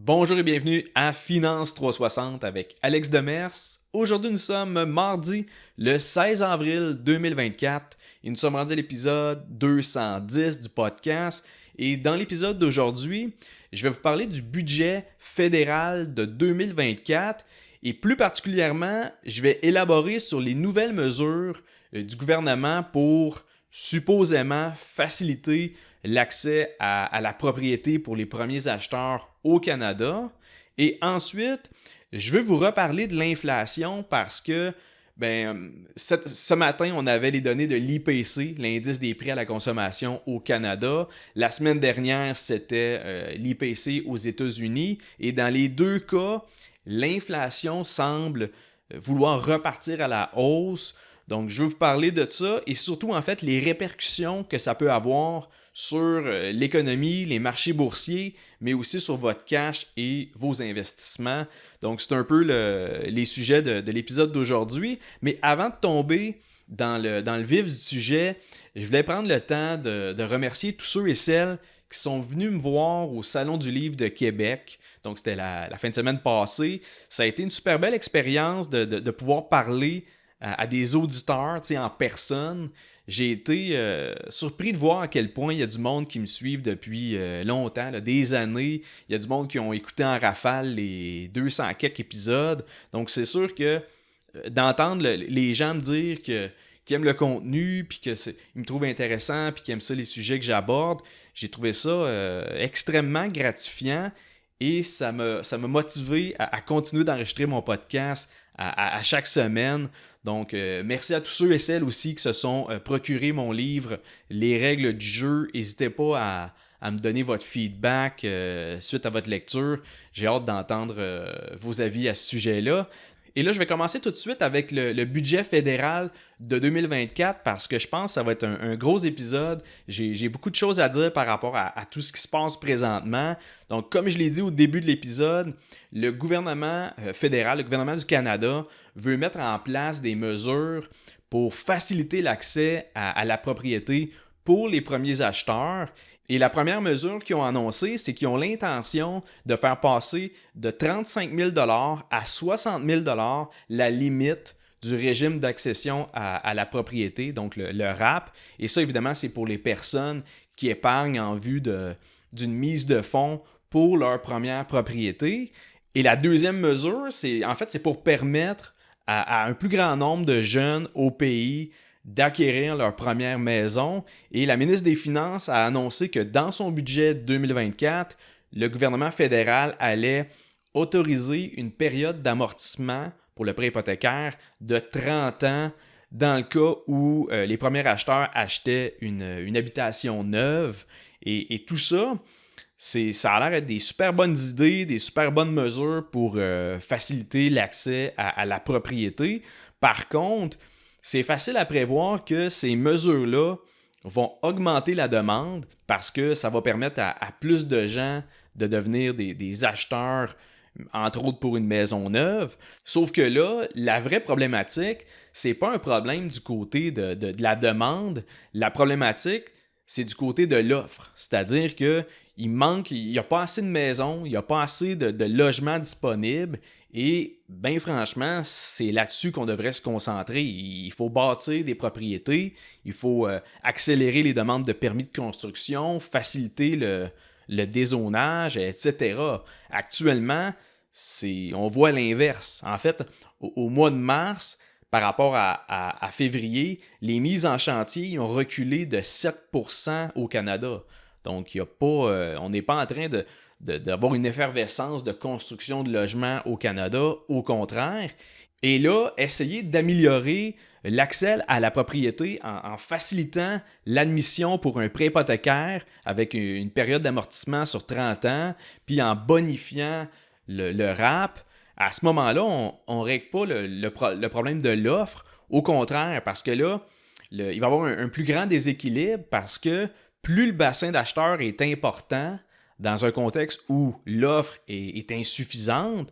Bonjour et bienvenue à Finance 360 avec Alex Demers. Aujourd'hui, nous sommes mardi le 16 avril 2024 et nous sommes rendus à l'épisode 210 du podcast. Et dans l'épisode d'aujourd'hui, je vais vous parler du budget fédéral de 2024 et plus particulièrement, je vais élaborer sur les nouvelles mesures du gouvernement pour supposément faciliter l'accès à la propriété pour les premiers acheteurs au Canada. Et ensuite, je veux vous reparler de l'inflation parce que ce matin, on avait les données de l'IPC, l'indice des prix à la consommation au Canada. La semaine dernière, c'était l'IPC aux États-Unis. Et dans les deux cas, l'inflation semble vouloir repartir à la hausse. Donc, je veux vous parler de ça et surtout, en fait, les répercussions que ça peut avoir sur l'économie, les marchés boursiers, mais aussi sur votre cash et vos investissements. Donc, c'est un peu les sujets de l'épisode d'aujourd'hui. Mais avant de tomber dans le vif du sujet, je voulais prendre le temps de remercier tous ceux et celles qui sont venus me voir au Salon du Livre de Québec. Donc, c'était la fin de semaine passée. Ça a été une super belle expérience de pouvoir parler à des auditeurs en personne. J'ai été surpris de voir à quel point il y a du monde qui me suivent depuis longtemps, là, des années. Il y a du monde qui ont écouté en rafale les 200 quelques épisodes. Donc c'est sûr que d'entendre les gens me dire qu'ils aiment le contenu, puis qu'ils me trouvent intéressant, puis qu'ils aiment ça les sujets que j'aborde, j'ai trouvé ça extrêmement gratifiant et ça m'a motivé à continuer d'enregistrer mon podcast à chaque semaine. Donc, merci à tous ceux et celles aussi qui se sont procurés mon livre « Les règles du jeu ». N'hésitez pas à me donner votre feedback suite à votre lecture. J'ai hâte d'entendre vos avis à ce sujet-là. Et là, je vais commencer tout de suite avec le budget fédéral de 2024 parce que je pense que ça va être un gros épisode. J'ai beaucoup de choses à dire par rapport à tout ce qui se passe présentement. Donc, comme je l'ai dit au début de l'épisode, le gouvernement fédéral, le gouvernement du Canada, veut mettre en place des mesures pour faciliter l'accès à la propriété pour les premiers acheteurs. Et la première mesure qu'ils ont annoncée, c'est qu'ils ont l'intention de faire passer de 35 000 $ à 60 000 $ la limite du régime d'accession à la propriété, donc le RAP. Et ça, évidemment, c'est pour les personnes qui épargnent en vue d'une mise de fonds pour leur première propriété. Et la deuxième mesure, c'est pour permettre à un plus grand nombre de jeunes au pays d'acquérir leur première maison. Et la ministre des Finances a annoncé que dans son budget 2024, le gouvernement fédéral allait autoriser une période d'amortissement pour le prêt hypothécaire de 30 ans dans le cas où les premiers acheteurs achetaient une habitation neuve. Et tout ça, ça a l'air d'être des super bonnes idées, des super bonnes mesures pour faciliter l'accès à la propriété. Par contre, c'est facile à prévoir que ces mesures-là vont augmenter la demande parce que ça va permettre à plus de gens de devenir des acheteurs, entre autres pour une maison neuve. Sauf que là, la vraie problématique, c'est pas un problème du côté de la demande. La problématique, c'est du côté de l'offre. C'est-à-dire qu'il n'y a pas assez de maisons, il n'y a pas assez de logements disponibles. Et bien franchement, c'est là-dessus qu'on devrait se concentrer. Il faut bâtir des propriétés, il faut accélérer les demandes de permis de construction, faciliter le dézonage, etc. Actuellement, on voit l'inverse. En fait, au mois de mars, par rapport à février, les mises en chantier ont reculé de 7% au Canada. Donc, on n'est pas en train d'avoir une effervescence de construction de logements au Canada, au contraire. Et là, essayer d'améliorer l'accès à la propriété en facilitant l'admission pour un prêt hypothécaire avec une période d'amortissement sur 30 ans, puis en bonifiant le RAP, à ce moment-là, on ne règle pas le problème de l'offre. Au contraire, parce que là, il va y avoir un plus grand déséquilibre parce que plus le bassin d'acheteurs est important, dans un contexte où l'offre est insuffisante,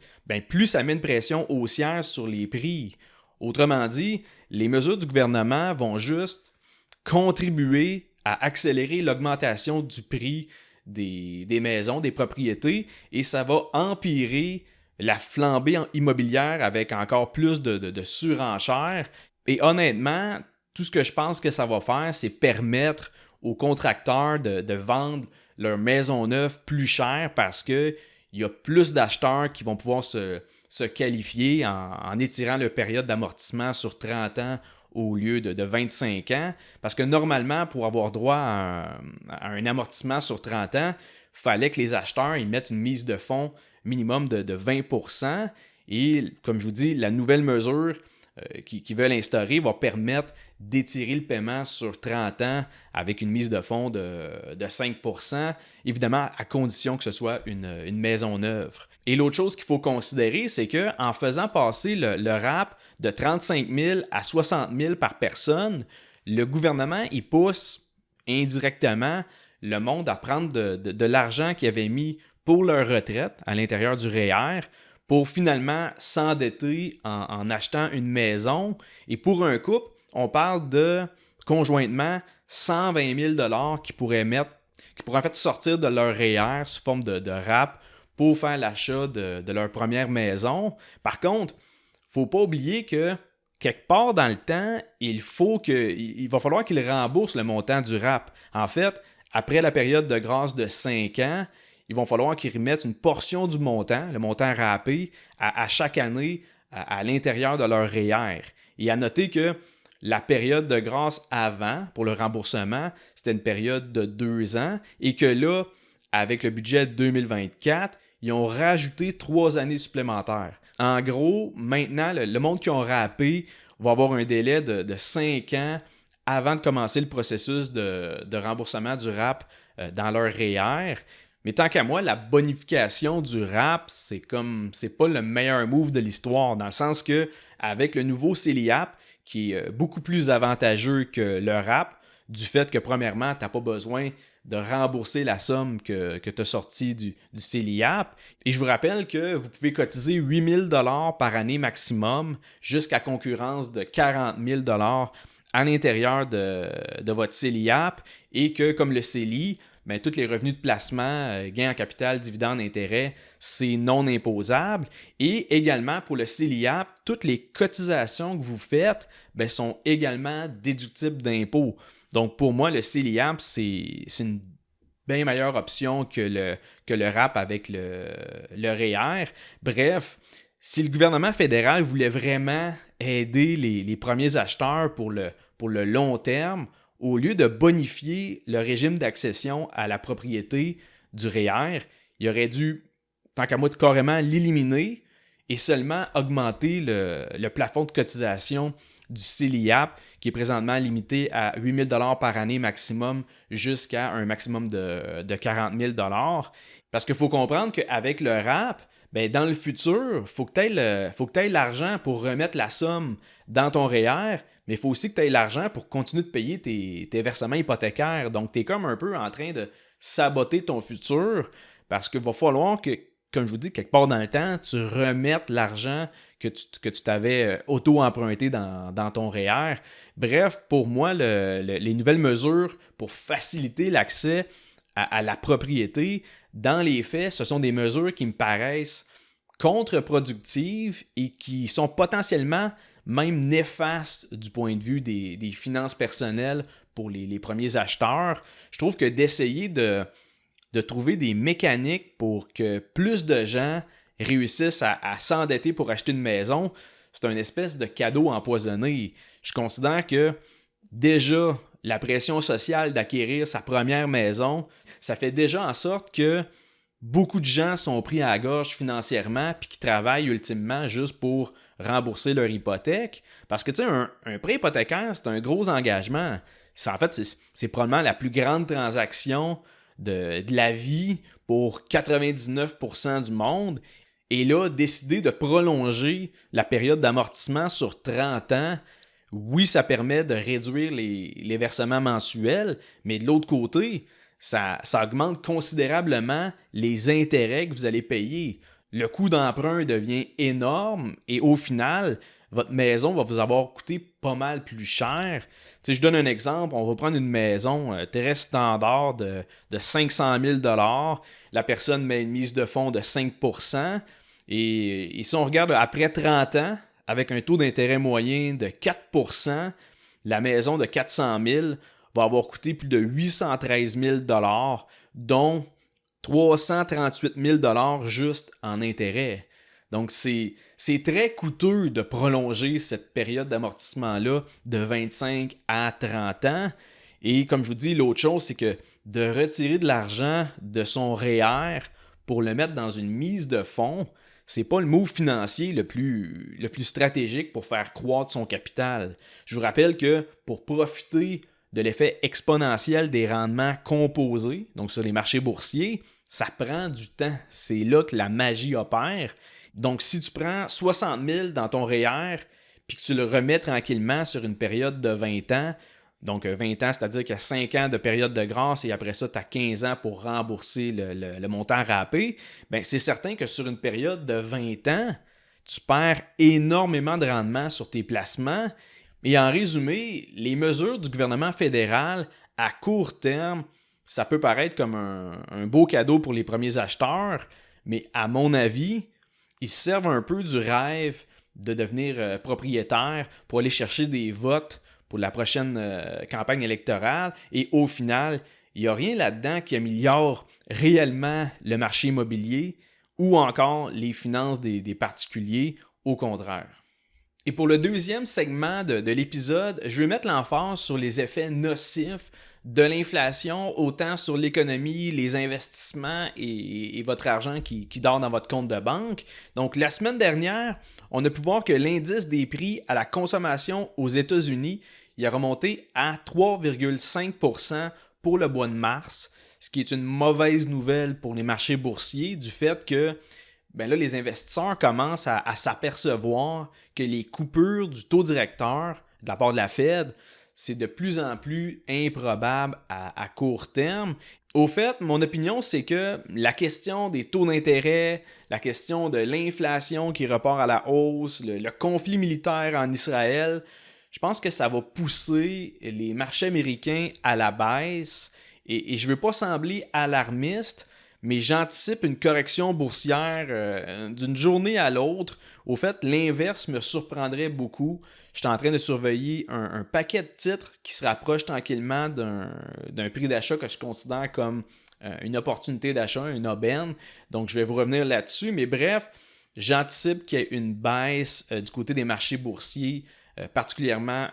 plus ça met une pression haussière sur les prix. Autrement dit, les mesures du gouvernement vont juste contribuer à accélérer l'augmentation du prix des maisons, des propriétés, et ça va empirer la flambée immobilière avec encore plus de surenchères. Et honnêtement, tout ce que je pense que ça va faire, c'est permettre aux contracteurs de vendre leur maison neuve plus cher parce qu'il y a plus d'acheteurs qui vont pouvoir se qualifier en étirant leur période d'amortissement sur 30 ans au lieu de 25 ans. Parce que normalement, pour avoir droit à un amortissement sur 30 ans, il fallait que les acheteurs ils mettent une mise de fonds minimum de 20%. Et comme je vous dis, la nouvelle mesure qu'ils veulent instaurer va permettre d'étirer le paiement sur 30 ans avec une mise de fonds de 5%, évidemment à condition que ce soit une maison neuve. Et l'autre chose qu'il faut considérer, c'est qu'en faisant passer le RAP de 35 000 à 60 000 par personne, le gouvernement il pousse indirectement le monde à prendre de l'argent qu'ils avaient mis pour leur retraite à l'intérieur du REER pour finalement s'endetter en achetant une maison. Et pour un couple, on parle de conjointement 120 000 qui pourraient en fait sortir de leur REER sous forme de RAP pour faire l'achat de leur première maison. Par contre, il ne faut pas oublier que quelque part dans le temps, il va falloir qu'ils remboursent le montant du RAP. En fait, après la période de grâce de 5 ans, il va falloir qu'ils remettent une portion du montant, le montant rappé, à chaque année à l'intérieur de leur REER. Et à noter que la période de grâce avant, pour le remboursement, c'était une période de 2 ans et que là, avec le budget 2024, ils ont rajouté 3 années supplémentaires. En gros, maintenant, le monde qui ont rappé va avoir un délai de 5 ans avant de commencer le processus de remboursement du RAP dans leur REER. Mais tant qu'à moi, la bonification du RAP, c'est pas le meilleur move de l'histoire, dans le sens que avec le nouveau CELIAP, qui est beaucoup plus avantageux que le RAP, du fait que premièrement, tu n'as pas besoin de rembourser la somme que tu as sortie du CELIAP. Et je vous rappelle que vous pouvez cotiser 8 000 $ par année maximum jusqu'à concurrence de 40 000 $ à l'intérieur de votre CELIAP et que comme le CELI, ben, tous les revenus de placement, gains en capital, dividendes, intérêts, c'est non imposable. Et également, pour le CELIAP, toutes les cotisations que vous faites ben, sont également déductibles d'impôts. Donc, pour moi, le CELIAP, c'est une bien meilleure option que le RAP avec le REER. Bref, si le gouvernement fédéral voulait vraiment aider les premiers acheteurs pour le long terme, au lieu de bonifier le régime d'accession à la propriété du REER, il aurait dû, tant qu'à moi, carrément l'éliminer et seulement augmenter le plafond de cotisation du CELIAP, qui est présentement limité à 8 000 $ par année maximum jusqu'à un maximum de 40 000 $. Parce qu'il faut comprendre qu'avec le RAP, ben, dans le futur, il faut que tu aies l'argent pour remettre la somme dans ton REER, mais il faut aussi que tu aies l'argent pour continuer de payer tes versements hypothécaires. Donc, tu es comme un peu en train de saboter ton futur parce qu'il va falloir que, comme je vous dis, quelque part dans le temps, tu remettes l'argent que tu t'avais auto-emprunté dans ton REER. Bref, pour moi, les nouvelles mesures pour faciliter l'accès à la propriété, dans les faits, ce sont des mesures qui me paraissent contre-productives et qui sont potentiellement même néfastes du point de vue des finances personnelles pour les premiers acheteurs. Je trouve que d'essayer de trouver des mécaniques pour que plus de gens réussissent à s'endetter pour acheter une maison, c'est une espèce de cadeau empoisonné. Je considère que déjà, la pression sociale d'acquérir sa première maison, ça fait déjà en sorte que beaucoup de gens sont pris à la gorge financièrement puis qui travaillent ultimement juste pour rembourser leur hypothèque. Parce que tu sais, un prêt hypothécaire, c'est un gros engagement. En fait, c'est probablement la plus grande transaction de la vie pour 99% du monde. Et là, décider de prolonger la période d'amortissement sur 30 ans, oui, ça permet de réduire les versements mensuels, mais de l'autre côté, ça augmente considérablement les intérêts que vous allez payer. Le coût d'emprunt devient énorme et au final, votre maison va vous avoir coûté pas mal plus cher. Je donne un exemple, on va prendre une maison terrestre standard de 500 000 $. La personne met une mise de fonds de 5%. Et si on regarde après 30 ans, avec un taux d'intérêt moyen de 4%, la maison de 400 000 va avoir coûté plus de 813 000 $, dont 338 000 $ juste en intérêt. Donc, c'est très coûteux de prolonger cette période d'amortissement-là de 25 à 30 ans. Et comme je vous dis, l'autre chose, c'est que de retirer de l'argent de son REER pour le mettre dans une mise de fonds, c'est pas le move financier le plus stratégique pour faire croître son capital. Je vous rappelle que pour profiter de l'effet exponentiel des rendements composés, donc sur les marchés boursiers, ça prend du temps. C'est là que la magie opère. Donc, si tu prends 60 000 dans ton REER puis que tu le remets tranquillement sur une période de 20 ans, donc 20 ans, c'est-à-dire qu'il y a 5 ans de période de grâce et après ça, tu as 15 ans pour rembourser le montant râpé, bien, c'est certain que sur une période de 20 ans, tu perds énormément de rendement sur tes placements. Et en résumé, les mesures du gouvernement fédéral à court terme, ça peut paraître comme un beau cadeau pour les premiers acheteurs, mais à mon avis, ils se servent un peu du rêve de devenir propriétaire pour aller chercher des votes pour la prochaine campagne électorale. Et au final, il n'y a rien là-dedans qui améliore réellement le marché immobilier ou encore les finances des particuliers, au contraire. Et pour le deuxième segment de l'épisode, je vais mettre l'emphase sur les effets nocifs de l'inflation, autant sur l'économie, les investissements et votre argent qui dort dans votre compte de banque. Donc, la semaine dernière, on a pu voir que l'indice des prix à la consommation aux États-Unis il a remonté à 3,5% pour le mois de mars, ce qui est une mauvaise nouvelle pour les marchés boursiers du fait que ben là, les investisseurs commencent à s'apercevoir que les coupures du taux directeur de la part de la Fed, c'est de plus en plus improbable à court terme. Au fait, mon opinion, c'est que la question des taux d'intérêt, la question de l'inflation qui repart à la hausse, le conflit militaire en Israël, je pense que ça va pousser les marchés américains à la baisse. Et je ne veux pas sembler alarmiste, mais j'anticipe une correction boursière d'une journée à l'autre. Au fait, l'inverse me surprendrait beaucoup. Je suis en train de surveiller un paquet de titres qui se rapproche tranquillement d'un prix d'achat que je considère comme une opportunité d'achat, une aubaine. Donc, je vais vous revenir là-dessus. Mais bref, j'anticipe qu'il y ait une baisse du côté des marchés boursiers, particulièrement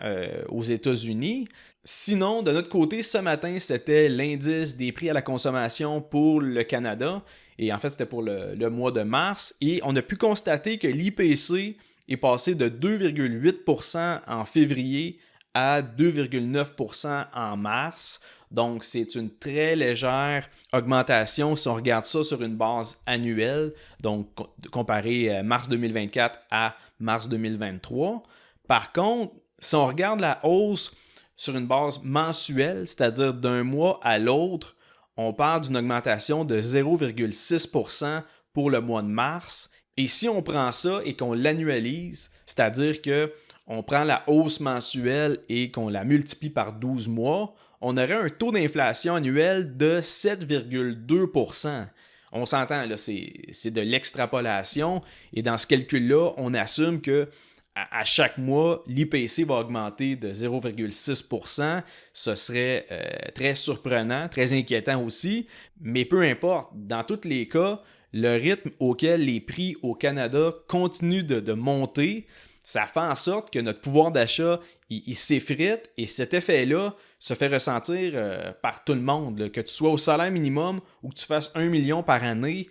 aux États-Unis. Sinon, de notre côté, ce matin, c'était l'indice des prix à la consommation pour le Canada. Et en fait, c'était pour le mois de mars. Et on a pu constater que l'IPC est passé de 2,8% en février à 2,9% en mars. Donc, c'est une très légère augmentation si on regarde ça sur une base annuelle, donc comparé mars 2024 à mars 2023. Par contre, si on regarde la hausse sur une base mensuelle, c'est-à-dire d'un mois à l'autre, on parle d'une augmentation de 0,6% pour le mois de mars. Et si on prend ça et qu'on l'annualise, c'est-à-dire qu'on prend la hausse mensuelle et qu'on la multiplie par 12 mois, on aurait un taux d'inflation annuel de 7,2%. On s'entend, là, c'est de l'extrapolation. Et dans ce calcul-là, on assume que à chaque mois, l'IPC va augmenter de 0,6%. Ce serait très surprenant, très inquiétant aussi. Mais peu importe, dans tous les cas, le rythme auquel les prix au Canada continuent de monter, ça fait en sorte que notre pouvoir d'achat il s'effrite et cet effet-là se fait ressentir par tout le monde. Là. Que tu sois au salaire minimum ou que tu fasses 1 million par année,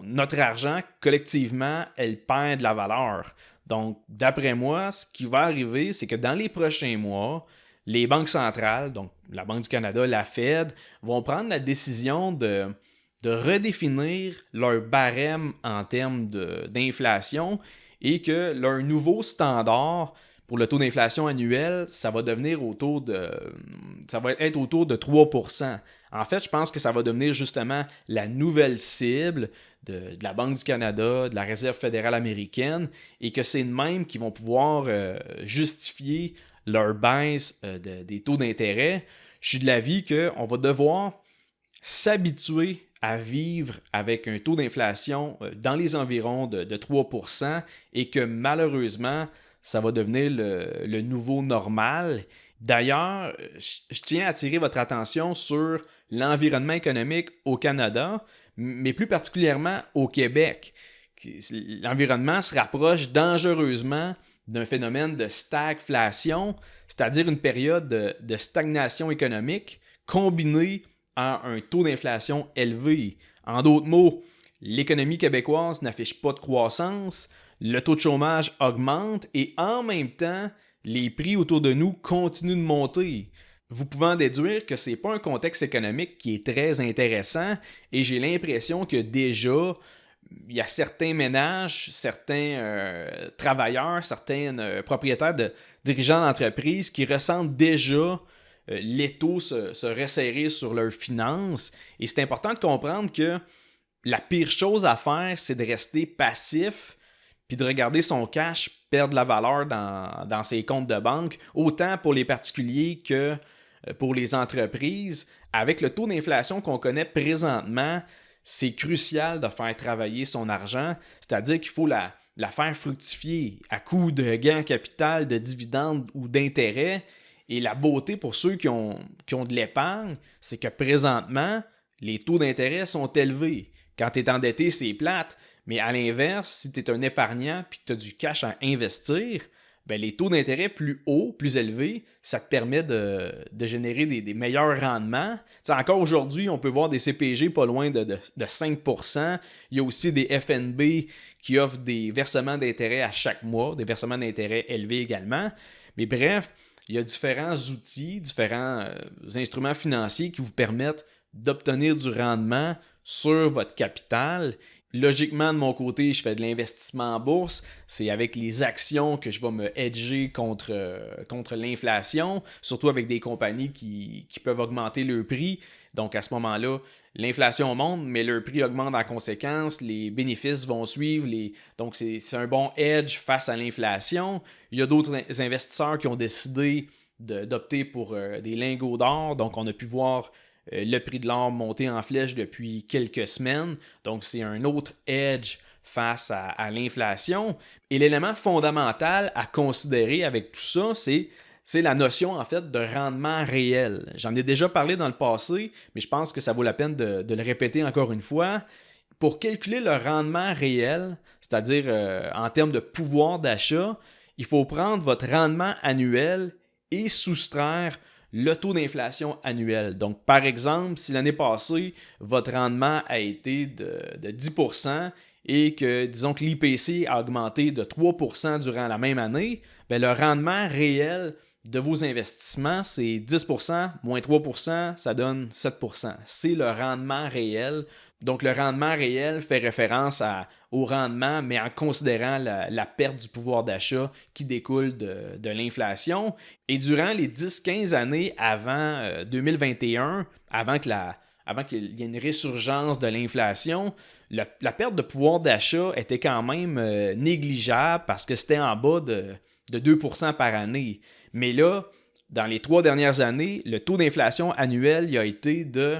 notre argent, collectivement, elle perd de la valeur. Donc, d'après moi, ce qui va arriver, c'est que dans les prochains mois, les banques centrales, donc la Banque du Canada, la Fed, vont prendre la décision de redéfinir leur barème en termes d'inflation et que leur nouveau standard, pour le taux d'inflation annuel, ça va être autour de 3%. En fait, je pense que ça va devenir justement la nouvelle cible de la Banque du Canada, de la Réserve fédérale américaine, et que c'est de même qu'ils vont pouvoir justifier leur baisse des taux d'intérêt. Je suis de l'avis qu'on va devoir s'habituer à vivre avec un taux d'inflation dans les environs de 3% et que malheureusement, ça va devenir le nouveau normal. D'ailleurs, je tiens à attirer votre attention sur l'environnement économique au Canada, mais plus particulièrement au Québec. L'environnement se rapproche dangereusement d'un phénomène de stagflation, c'est-à-dire une période de stagnation économique combinée à un taux d'inflation élevé. En d'autres mots, l'économie québécoise n'affiche pas de croissance, le taux de chômage augmente et en même temps, les prix autour de nous continuent de monter. Vous pouvez en déduire que ce n'est pas un contexte économique qui est très intéressant et j'ai l'impression que déjà, il y a certains ménages, certains travailleurs, certains propriétaires de dirigeants d'entreprise qui ressentent déjà l'étau se resserrer sur leurs finances. Et c'est important de comprendre que la pire chose à faire, c'est de rester passif puis de regarder son cash perdre la valeur dans ses comptes de banque, autant pour les particuliers que pour les entreprises. Avec le taux d'inflation qu'on connaît présentement, c'est crucial de faire travailler son argent, c'est-à-dire qu'il faut la faire fructifier à coup de gains en capital, de dividendes ou d'intérêts. Et la beauté pour ceux qui ont de l'épargne, c'est que présentement, les taux d'intérêt sont élevés. Quand tu es endetté, c'est plate. Mais à l'inverse, si tu es un épargnant et que tu as du cash à investir, ben les taux d'intérêt plus hauts, plus élevés, ça te permet de générer des meilleurs rendements. T'sais, encore aujourd'hui, on peut voir des CPG pas loin de 5%. Il y a aussi des FNB qui offrent des versements d'intérêt à chaque mois, des versements d'intérêt élevés également. Mais bref, il y a différents outils, différents instruments financiers qui vous permettent d'obtenir du rendement sur votre capital. Logiquement, de mon côté, je fais de l'investissement en bourse. C'est avec les actions que je vais me hedger contre l'inflation, surtout avec des compagnies qui peuvent augmenter leur prix. Donc, à ce moment-là, l'inflation monte, mais leur prix augmente en conséquence. Les bénéfices vont suivre. Donc, c'est un bon hedge face à l'inflation. Il y a d'autres investisseurs qui ont décidé d'opter pour des lingots d'or. Donc, on a pu voir le prix de l'or monter en flèche depuis quelques semaines. Donc, c'est un autre edge face à l'inflation. Et l'élément fondamental à considérer avec tout ça, c'est la notion, en fait, de rendement réel. J'en ai déjà parlé dans le passé, mais je pense que ça vaut la peine de le répéter encore une fois. Pour calculer le rendement réel, c'est-à-dire en termes de pouvoir d'achat, il faut prendre votre rendement annuel et soustraire le taux d'inflation annuel. Donc, par exemple, si l'année passée, votre rendement a été de 10% et que, disons que l'IPC a augmenté de 3% durant la même année, bien, le rendement réel de vos investissements, c'est 10%, moins 3%, ça donne 7%. C'est le rendement réel. Donc, le rendement réel fait référence au rendement, mais en considérant la perte du pouvoir d'achat qui découle de l'inflation. Et durant les 10-15 années avant 2021, avant qu'il y ait une résurgence de l'inflation, la perte de pouvoir d'achat était quand même négligeable parce que c'était en bas de 2% par année. Mais là, dans les 3 dernières années, le taux d'inflation annuel il a été de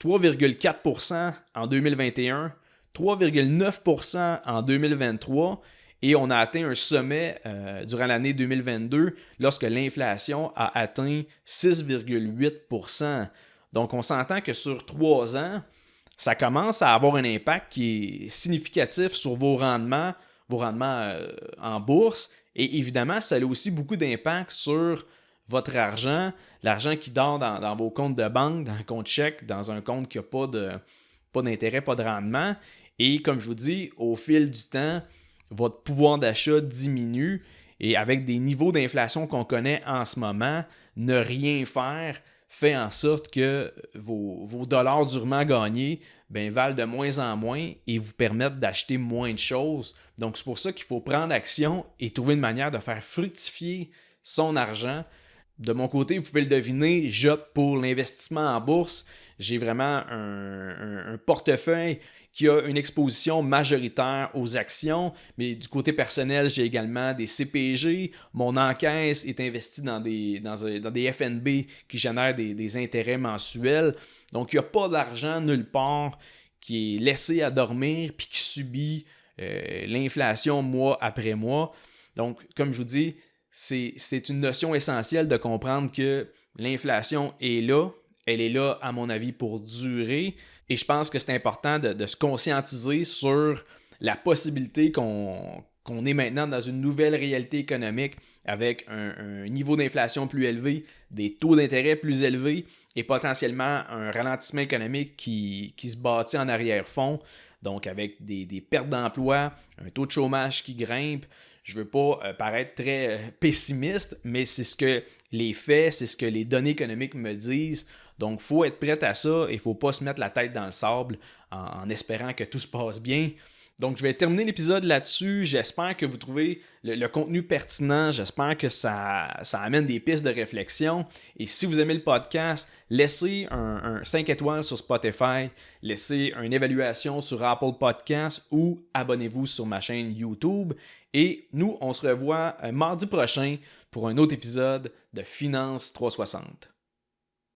3,4% en 2021, 3,9% en 2023 et on a atteint un sommet durant l'année 2022 lorsque l'inflation a atteint 6,8%. Donc on s'entend que sur 3 ans, ça commence à avoir un impact qui est significatif sur vos rendements en bourse et évidemment, ça a aussi beaucoup d'impact sur votre argent, l'argent qui dort dans vos comptes de banque, dans un compte chèque, dans un compte qui n'a pas d'intérêt, pas de rendement. Et comme je vous dis, au fil du temps, votre pouvoir d'achat diminue et avec des niveaux d'inflation qu'on connaît en ce moment, ne rien faire fait en sorte que vos dollars durement gagnés valent de moins en moins et vous permettent d'acheter moins de choses. Donc, c'est pour ça qu'il faut prendre action et trouver une manière de faire fructifier son argent. De mon côté, vous pouvez le deviner, j'opte pour l'investissement en bourse. J'ai vraiment un portefeuille qui a une exposition majoritaire aux actions, mais du côté personnel, j'ai également des CPG. Mon encaisse est investie dans des FNB qui génèrent des intérêts mensuels. Donc, il n'y a pas d'argent nulle part qui est laissé à dormir puis qui subit l'inflation mois après mois. Donc, comme je vous dis, c'est une notion essentielle de comprendre que l'inflation est là. Elle est là, à mon avis, pour durer. Et je pense que c'est important de se conscientiser sur la possibilité qu'on est maintenant dans une nouvelle réalité économique avec un niveau d'inflation plus élevé, des taux d'intérêt plus élevés et potentiellement un ralentissement économique qui se bâtit en arrière-fond. Donc, avec des pertes d'emploi, un taux de chômage qui grimpe. Je ne veux pas paraître très pessimiste, mais c'est ce que les faits, c'est ce que les données économiques me disent. Donc, il faut être prêt à ça et il ne faut pas se mettre la tête dans le sable en espérant que tout se passe bien. Donc, je vais terminer l'épisode là-dessus. J'espère que vous trouvez le contenu pertinent. J'espère que ça amène des pistes de réflexion. Et si vous aimez le podcast, laissez un 5 étoiles sur Spotify, laissez une évaluation sur Apple Podcasts ou abonnez-vous sur ma chaîne YouTube. Et nous, on se revoit mardi prochain pour un autre épisode de Finance 360.